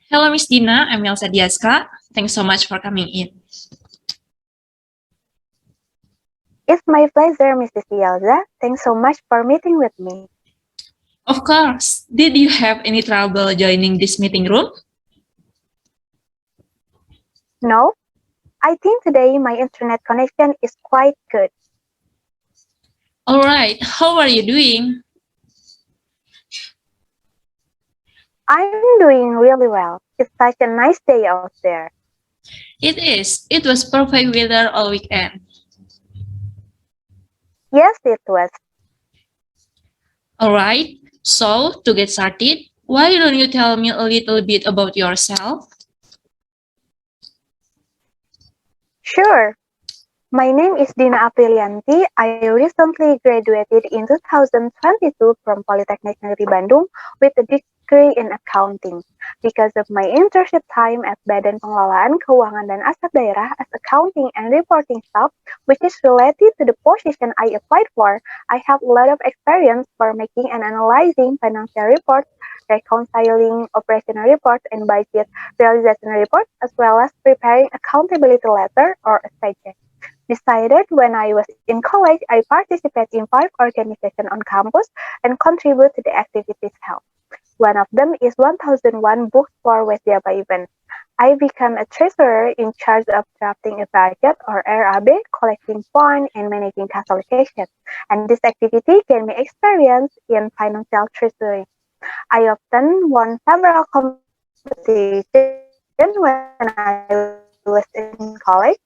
Hello, Miss Dina. I'm Elsa Diaska. Thanks so much for coming in. It's my pleasure, Mrs. Yelza. Thanks so much for meeting with me. Of course. Did you have any trouble joining this meeting room? No, I think today my internet connection is quite good. All right. How are you doing? I'm doing really well. It's such a nice day out there. It is. It was perfect weather all weekend. Yes, it was. All right. So, to get started, why don't you tell me a little bit about yourself? Sure. My name is Dina Aprilianti. I recently graduated in 2022 from Polytechnic Negeri Bandung with a degree in accounting. Because of my internship time at Badan Pengelolaan Keuangan dan Aset Daerah as accounting and reporting staff, which is related to the position I applied for, I have a lot of experience for making and analyzing financial reports, reconciling operational reports and budget realization reports, as well as preparing accountability letter or SPJ. Decided when I was in college, I participated in 5 organizations on campus and contribute to the activities held. One of them is 1001 Books for West Java event. I became a treasurer in charge of drafting a budget or RAB, collecting funds, and managing cash allocation. And this activity gave me experience in financial treasury. I often won several competitions when I was in college,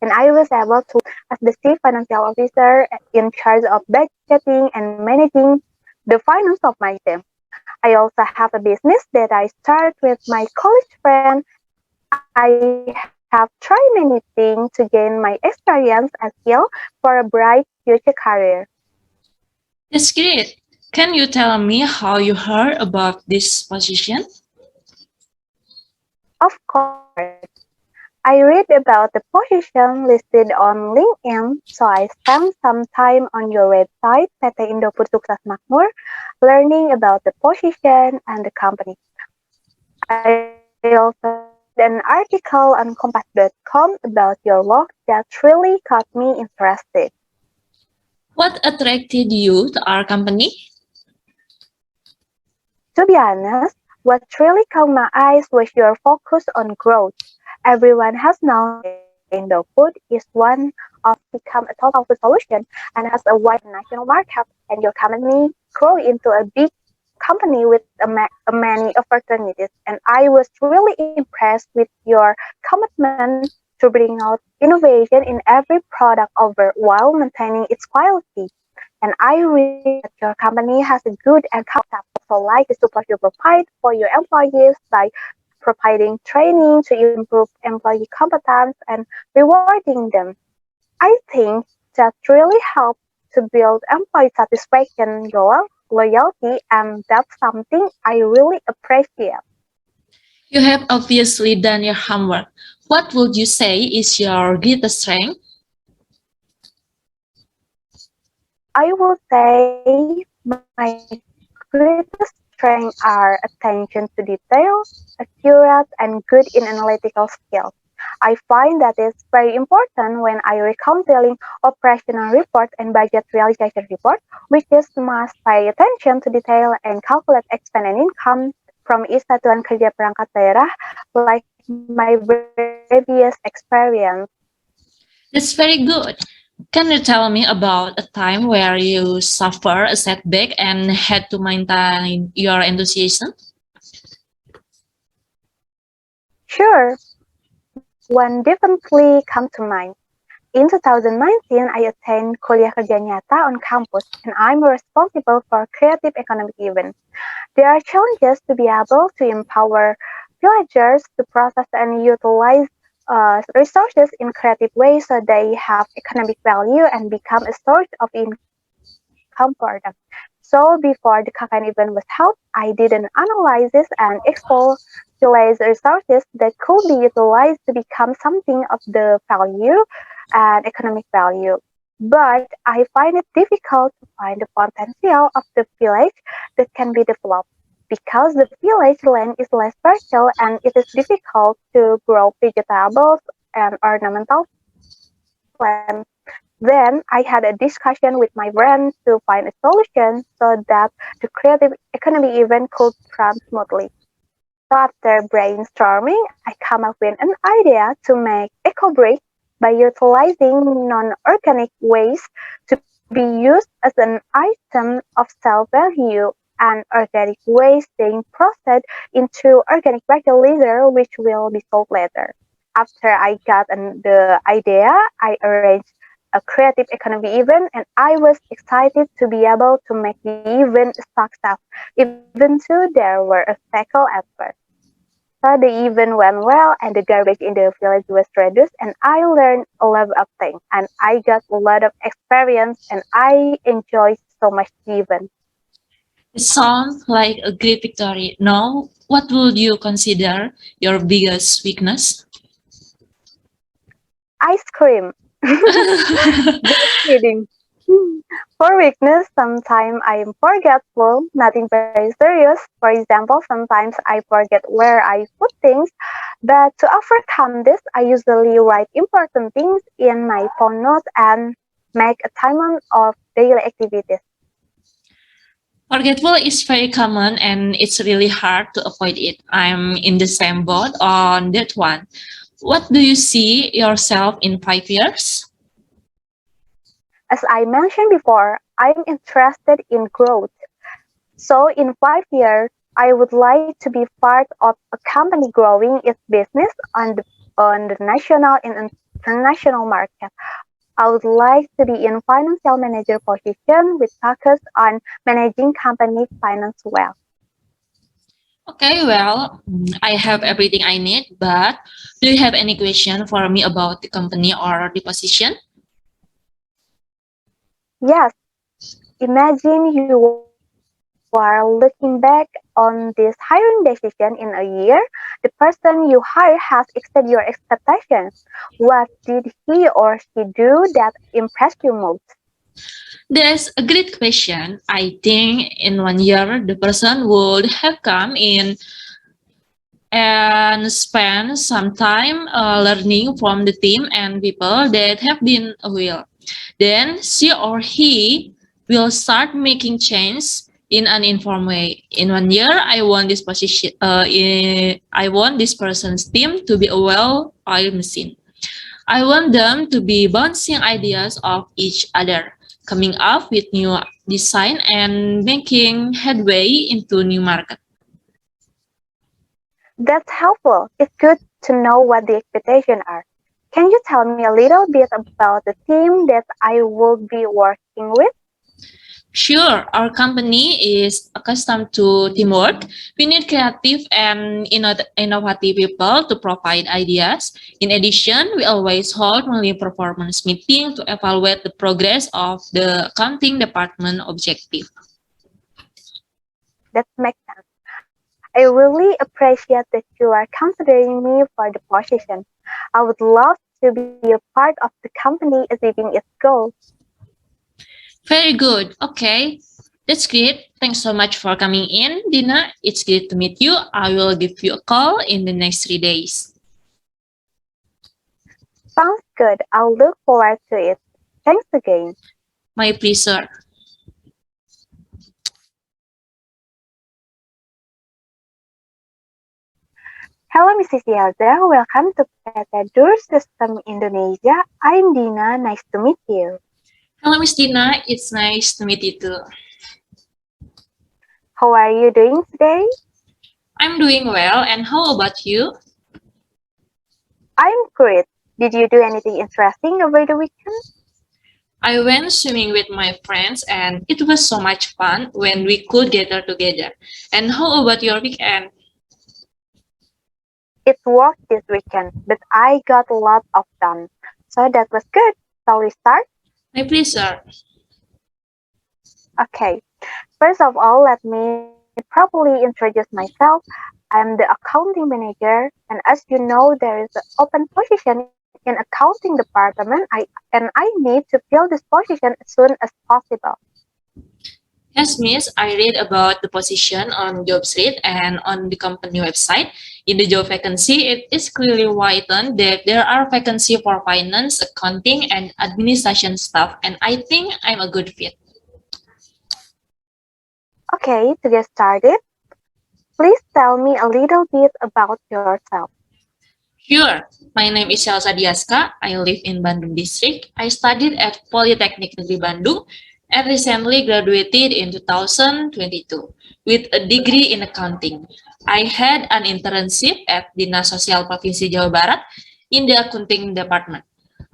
and I was able to as the Chief Financial Officer in charge of budgeting and managing the finance of my team. I also have a business that I started with my college friend. I have tried many things to gain my experience and skill for a bright future career. That's great. Can you tell me how you heard about this position? Of course, I read about the position listed on LinkedIn, so I spent some time on your website, PT Indopur Sukses Makmur, learning about the position and the company. I also read an article on Kompas.com about your work that really got me interested. What attracted you to our company? To be honest, what really caught my eyes was your focus on growth. Everyone has known that Indofood is one of become a total food solution and has a wide national market, and your company grow into a big company with many opportunities. And I was really impressed with your commitment to bring out innovation in every product over while maintaining its quality. And I read that your company has a good and culture also like the support you provide for your employees by providing training to improve employee competence and rewarding them. I think that really helps to build employee satisfaction, loyalty, and that's something I really appreciate. You have obviously done your homework. What would you say is your greatest strength? I would say my greatest strengths are attention to detail, accurate, and good in analytical skills. I find that it's very important when I reconciling operational report and budget realization report, which is must pay attention to detail and calculate expense and income from each satuan kerja perangkat daerah, like my previous experience. That's very good. Can you tell me about a time where you suffered a setback and had to maintain your enthusiasm? Sure, one definitely come to mind. In 2019, I attend Kuliah Kerja Nyata on campus, and I'm responsible for creative economic event. There are challenges to be able to empower villagers to process and utilize resources in creative ways so they have economic value and become a source of income for them. So before the KKN event was held, I did an analysis and explore utilize resources that could be utilized to become something of the value and economic value. But I find it difficult to find the potential of the village that can be developed. because the village land is less fertile and it is difficult to grow vegetables and ornamental plants. Then I had a discussion with my friends to find a solution so that the creative economy event could run smoothly. So after brainstorming, I come up with an idea to make eco bricks by utilizing non-organic waste to be used as an item of sale value and organic waste being processed into organic fertilizer which will be sold later. After I got the idea, I arranged a creative economy event and I was excited to be able to make the event a success, even though there were obstacles at first. So the event went well and the garbage in the village was reduced and I learned a lot of things and I got a lot of experience and I enjoyed so much the event. It sounds like a great victory. Now, what would you consider your biggest weakness? Ice cream. Just kidding. For weakness, sometimes I'm forgetful, nothing very serious. For example, sometimes I forget where I put things, but to overcome this, I usually write important things in my phone notes and make a timeline of daily activities. Forgetful is very common and it's really hard to avoid it. I'm in the same boat on that one. What do you see yourself in 5 years? As I mentioned before, I'm interested in growth. So in 5 years, I would like to be part of a company growing its business on the national and international market. I would like to be in financial manager position with focus on managing company finance well. Okay, well, I have everything I need, but do you have any question for me about the company or the position? Yes, imagine you are looking back on this hiring decision in a year. The person you hire has exceeded your expectations. What did he or she do that impressed you most? That's a great question. I think in 1 year, the person would have come in and spend some time learning from the team and people that have been well. Then she or he will start making change in an informed way. In 1 year, I want this position. I want this person's team to be a well-oiled machine. I want them to be bouncing ideas off each other, coming up with new design and making headway into new market. That's helpful. It's good to know what the expectations are. Can you tell me a little bit about the team that I will be working with? Sure, our company is accustomed to teamwork. We need creative and innovative people to provide ideas. In addition, we always hold monthly performance meeting to evaluate the progress of the accounting department objective. That makes sense. I really appreciate that you are considering me for the position. I would love to be a part of the company achieving its goals. Very good. Okay, that's great. Thanks so much for coming in, Dina. It's great to meet you. I will give you a call in the next 3 days. Sounds good. I'll look forward to it. Thanks again. My pleasure. Hello, Mrs. Yelda. Welcome to PT Dur System Indonesia. I'm Dina. Nice to meet you. Hello, Miss Dina. It's nice to meet you too. How are you doing today? I'm doing well, and how about you? I'm great. Did you do anything interesting over the weekend? I went swimming with my friends, and it was so much fun when we could gather together. And how about your weekend? It worked this weekend, but I got a lot of done. So that was good. Shall we start? My pleasure. Okay. First of all, let me properly introduce myself. I'm the accounting manager, and as you know, there is an open position in accounting department. I need to fill this position as soon as possible. Yes, Miss, I read about the position on JobStreet and on the company website. In the job vacancy, it is clearly written that there are vacancies for finance, accounting, and administration staff, and I think I'm a good fit. Okay, to get started, please tell me a little bit about yourself. Sure. My name is Elsa Diaska. I live in Bandung District. I studied at Polytechnic Negeri Bandung and recently graduated in 2022 with a degree in accounting. I had an internship at Dinas Sosial Provinsi Jawa Barat in the accounting department.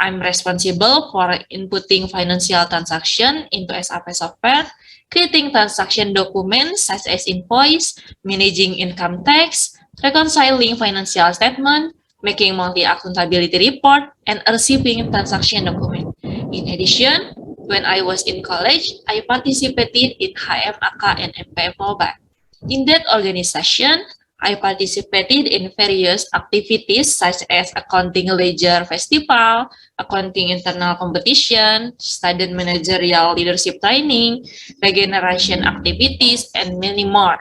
I'm responsible for inputting financial transaction into SAP software, creating transaction documents such as invoice, managing income tax, reconciling financial statement, making monthly accountability report, and receiving transaction document. In addition, when I was in college, I participated in HMAK and MPM Mobile. In that organization, I participated in various activities such as accounting ledger festival, accounting internal competition, student managerial leadership training, regeneration activities, and many more.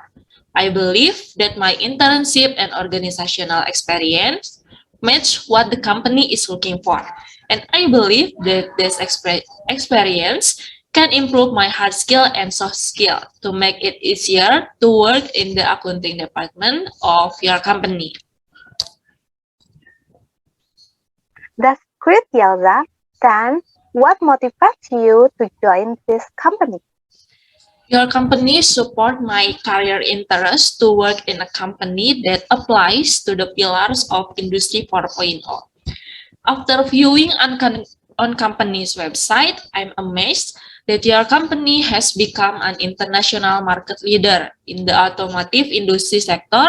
I believe that my internship and organizational experience match what the company is looking for. And I believe that this experience can improve my hard skill and soft skill to make it easier to work in the accounting department of your company. That's great, Elsa. Then, what motivates you to join this company? Your company support my career interest to work in a company that applies to the pillars of Industry 4.0. After viewing on company's website, I'm amazed that your company has become an international market leader in the automotive industry sector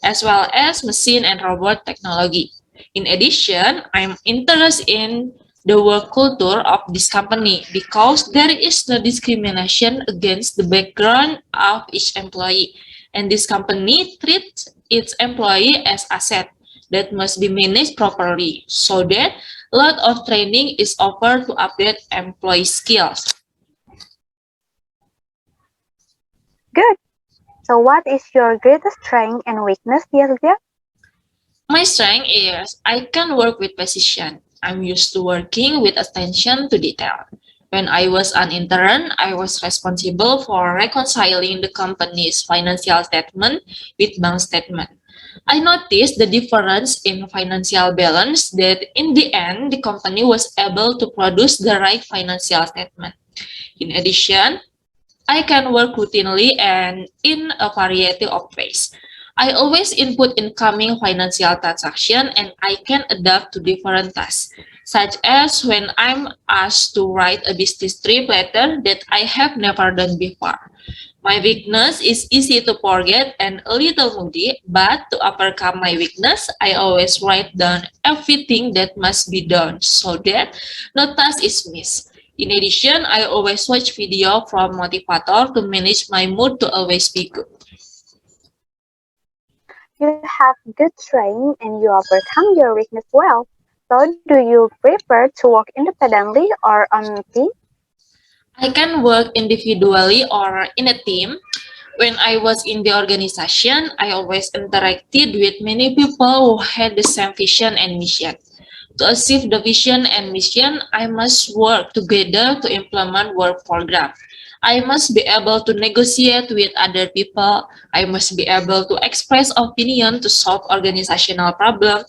as well as machine and robot technology. In addition, I'm interested in the work culture of this company because there is no discrimination against the background of each employee, and this company treats its employee as asset that must be managed properly so that a lot of training is offered to update employee skills. Good. So, what is your greatest strength and weakness, Elsa? My strength is I can work with precision. I'm used to working with attention to detail. When I was an intern, I was responsible for reconciling the company's financial statement with bank statement. I noticed the difference in financial balance that in the end, the company was able to produce the right financial statement. In addition, I can work routinely and in a variety of ways. I always input incoming financial transaction and I can adapt to different tasks, such as when I'm asked to write a business trip letter that I have never done before. My weakness is easy to forget and a little moody, but to overcome my weakness, I always write down everything that must be done so that no task is missed. In addition, I always watch video from motivator to manage my mood to always be good. You have good strength and you overcome your weakness well. So, do you prefer to work independently or on a team? I can work individually or in a team. When I was in the organization, I always interacted with many people who had the same vision and mission. To achieve the vision and mission, I must work together to implement work program. I must be able to negotiate with other people. I must be able to express opinion to solve organizational problem.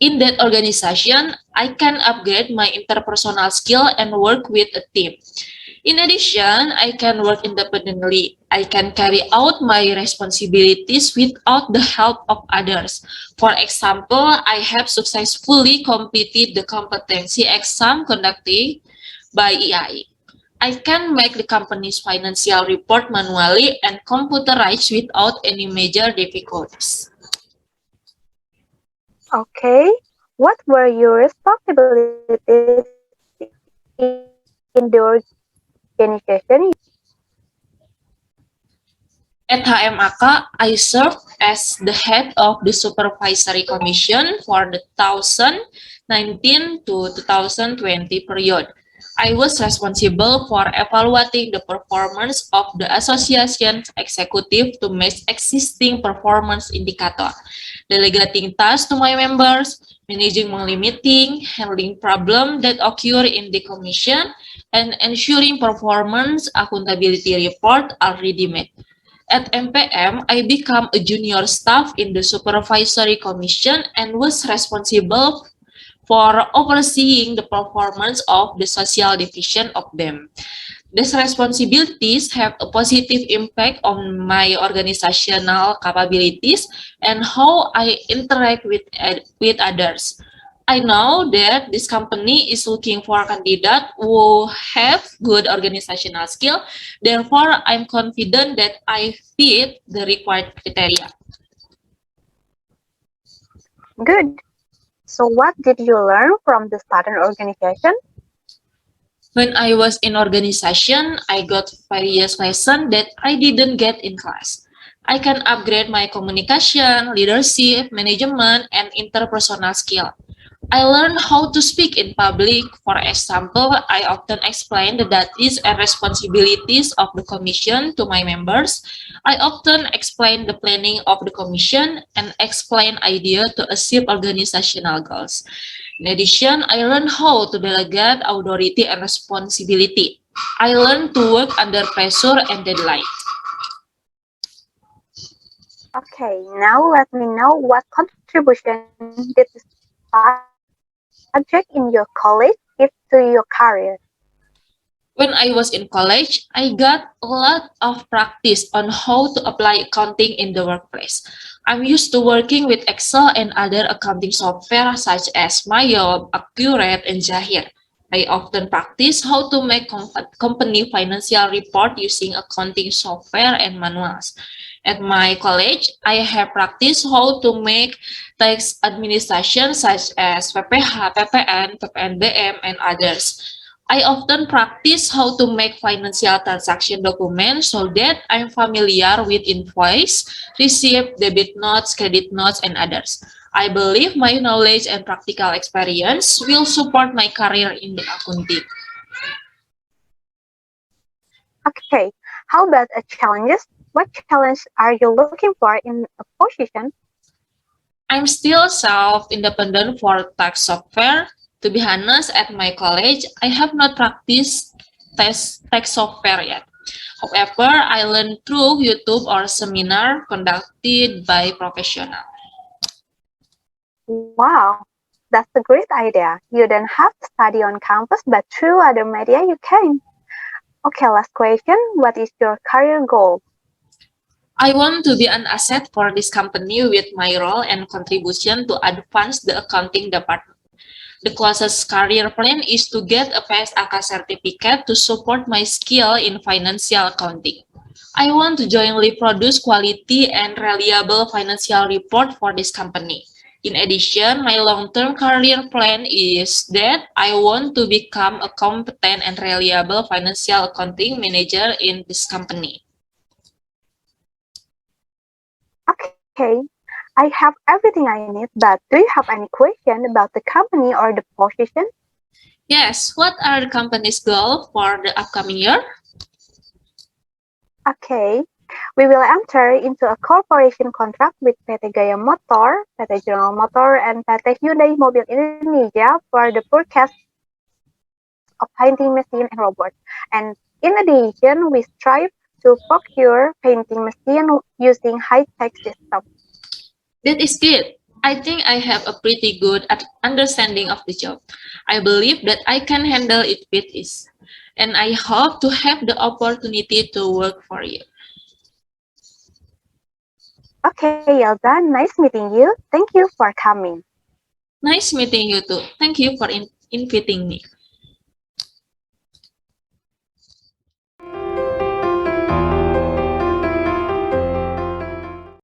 In that organization, I can upgrade my interpersonal skill and work with a team. In addition, I can work independently. I can carry out my responsibilities without the help of others. For example, I have successfully completed the competency exam conducted by EI. I can make the company's financial report manually and computerized without any major difficulties. Okay. What were your responsibilities in the organization? At HMAK, I served as the head of the Supervisory Commission for the 2019 to 2020 period. I was responsible for evaluating the performance of the association's executive to match existing performance indicator, delegating tasks to my members, managing monthly meeting, handling problems that occur in the commission, and ensuring performance accountability report are ready-made. At MPM, I became a junior staff in the supervisory commission and was responsible for overseeing the performance of the social division of them. These responsibilities have a positive impact on my organizational capabilities and how I interact with others. I know that this company is looking for candidates who have good organizational skill. Therefore, I'm confident that I fit the required criteria. Good. So what did you learn from the student organization? When I was in organization, I got various lessons that I didn't get in class. I can upgrade my communication, leadership, management, and interpersonal skill. I learned how to speak in public. For example, I often explain the duties and responsibilities of the commission to my members. I often explain the planning of the commission and explain ideas to achieve organizational goals. In addition, I learned how to delegate authority and responsibility. I learned to work under pressure and deadline. Okay, now let me know what contribution did the subject in your college give to your career? When I was in college, I got a lot of practice on how to apply accounting in the workplace. I'm used to working with Excel and other accounting software such as Mayob, Accurate, and Zahir. I often practice how to make company financial report using accounting software and manuals. At my college, I have practiced how to make tax administration such as PPH, PPN, PPNBM, and others. I often practice how to make financial transaction documents so that I'm familiar with invoice, receipt, debit notes, credit notes, and others. I believe my knowledge and practical experience will support my career in the accounting. Okay, how about a challenges? What challenge are you looking for in a position? I'm still self-independent for tax software. To be honest, at my college, I have not practiced tax software yet. However, I learned through YouTube or seminar conducted by professionals. Wow, that's a great idea. You don't have to study on campus, but through other media you can. Okay, last question. What is your career goal? I want to be an asset for this company with my role and contribution to advance the accounting department. The closest career plan is to get a PSAK certificate to support my skill in financial accounting. I want to jointly produce quality and reliable financial report for this company. In addition, my long-term career plan is that I want to become a competent and reliable financial accounting manager in this company. Okay, I have everything I need, but do you have any question about the company or the position? Yes, what are the company's goals for the upcoming year? Okay, we will enter into a cooperation contract with PT Gaya Motor, PT General Motor, and PT Hyundai Mobil Indonesia for the purchase of painting machine and robot. And in addition, we strive to procure painting machine using high-tech system. That is good. I think I have a pretty good understanding of the job. I believe that I can handle it with ease. And I hope to have the opportunity to work for you. Okay, Elza, nice meeting you. Thank you for coming. Nice meeting you too. Thank you for inviting me.